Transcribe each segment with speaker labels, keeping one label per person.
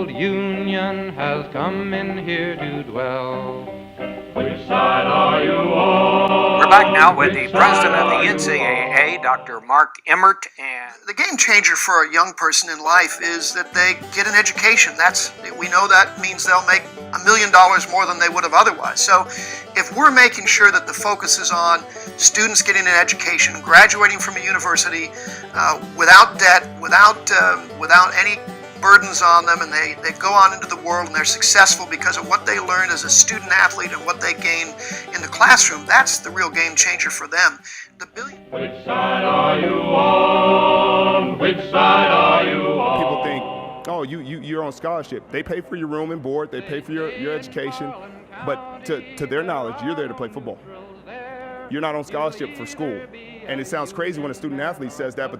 Speaker 1: called Union has come in here to dwell. Which side are you on?
Speaker 2: We're back now with the president of the NCAA, Dr. Mark Emmert. And
Speaker 3: the game changer for a young person in life is that they get an education. We know that means they'll make $1 million more than they would have otherwise. So if we're making sure that the focus is on students getting an education, graduating from a university without debt, without any burdens on them, and they go on into the world and they're successful because of what they learned as a student athlete and what they gain in the classroom, that's the real game changer for them.
Speaker 1: Which side are you on? Which side are you on?
Speaker 4: People think, oh, you're on scholarship. They pay for your room and board, they pay for your education, but to their knowledge, you're there to play football. You're not on scholarship for school. And it sounds crazy when a student athlete says that, but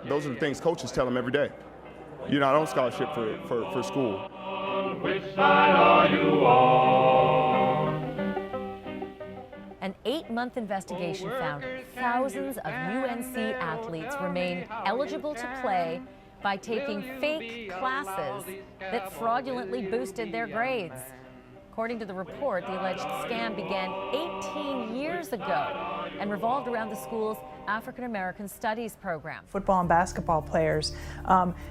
Speaker 4: those are the things coaches tell them every day. You're not on scholarship for school.
Speaker 1: Which side are you on?
Speaker 5: An 8-month investigation found thousands of UNC athletes remained eligible to play by taking fake classes that fraudulently boosted their grades. According to the report, the alleged scam began 18 years ago and revolved around the school's African American Studies program.
Speaker 6: Football and basketball players,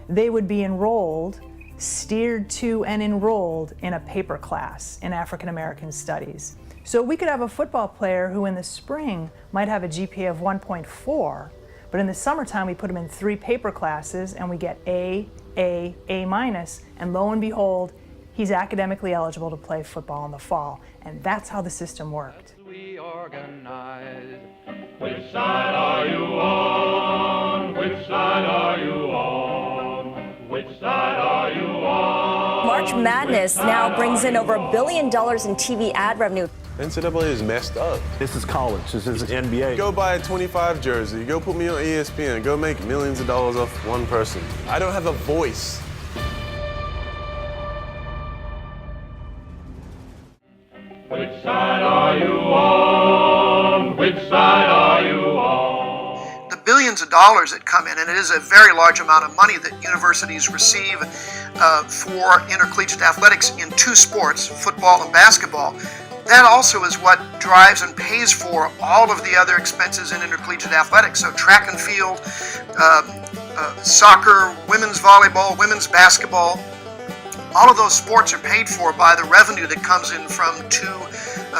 Speaker 6: they would be enrolled, steered to and enrolled in a paper class in African American Studies. So we could have a football player who in the spring might have a GPA of 1.4, but in the summertime we put him in 3 paper classes and we get A minus, and lo and behold, he's academically eligible to play football in the fall. And that's how the system worked.
Speaker 1: We organize. Which side are you on? Which side are you on? Which side are you on?
Speaker 7: March Madness now brings in over $1 billion in TV ad revenue.
Speaker 8: NCAA is messed up.
Speaker 9: This is college. This is NBA.
Speaker 8: Go buy a 25 jersey. Go put me on ESPN. Go make millions of dollars off one person. I don't have a voice.
Speaker 1: Which side are you on? Which side are you on?
Speaker 3: The billions of dollars that come in, and it is a very large amount of money that universities receive for intercollegiate athletics in 2 sports, football and basketball. That also is what drives and pays for all of the other expenses in intercollegiate athletics. So track and field, soccer, women's volleyball, women's basketball, all of those sports are paid for by the revenue that comes in from 2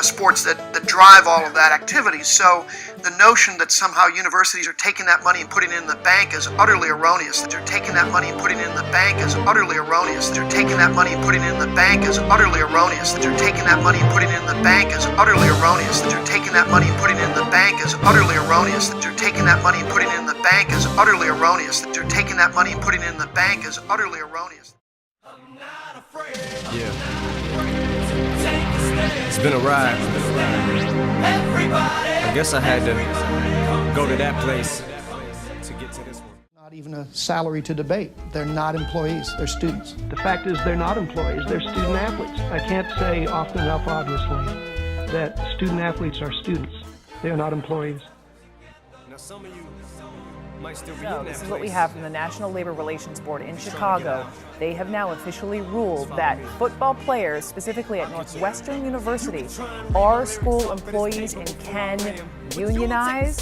Speaker 3: sports that drive all of that activity. So the notion that somehow universities are taking that money and putting it in the bank is utterly erroneous. That they're taking that money and putting it in the bank is utterly erroneous. That they're taking that money and putting it in the bank is utterly erroneous. That they're taking that money and putting it in the bank is utterly erroneous. That they're taking that money and putting it in the bank is utterly erroneous. That they're taking that money and putting it in the bank is utterly erroneous. That they're taking that money and putting it in the bank is utterly erroneous.
Speaker 9: Yeah. It's been a ride. I guess I had to go to that place to get to this one.
Speaker 10: Not even a salary to debate. They're not employees, they're students.
Speaker 11: The fact is they're not employees, they're student athletes. I can't say often enough, obviously, that student athletes are students. They are not employees.
Speaker 9: Now some of you might still be
Speaker 6: So
Speaker 9: in
Speaker 6: this
Speaker 9: that
Speaker 6: is what we
Speaker 9: place.
Speaker 6: have from the National Labor Relations Board in Chicago. They have now officially ruled that football players, specifically at Northwestern University, are school employees and can unionize.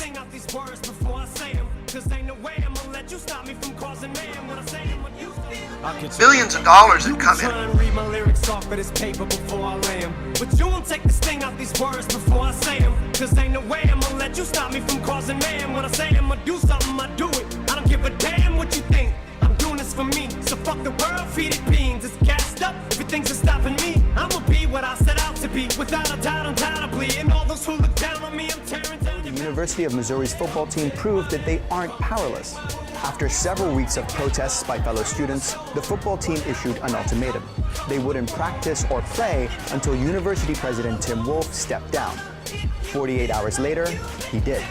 Speaker 3: Billions of dollars that come in.
Speaker 12: Read my lyrics off of this paper before I lay 'em. But you won't take the sting out these words before I say 'em. 'Cause ain't no way I'm gonna let you stop me from causing man. When I say I'm gonna do something, I do it. I don't give a damn what you think. I'm doing this for me. So fuck the world, feed it beans. It's gassed up, everything's just stopping me. I'ma be what I set out to be, without a doubt, undoubtedly. And all those who look down on me, I'm tearing down.
Speaker 13: The University of Missouri's football team proved that they aren't powerless. After several weeks of protests by fellow students, the football team issued an ultimatum. They wouldn't practice or play until University President Tim Wolf stepped down. 48 hours later, he did.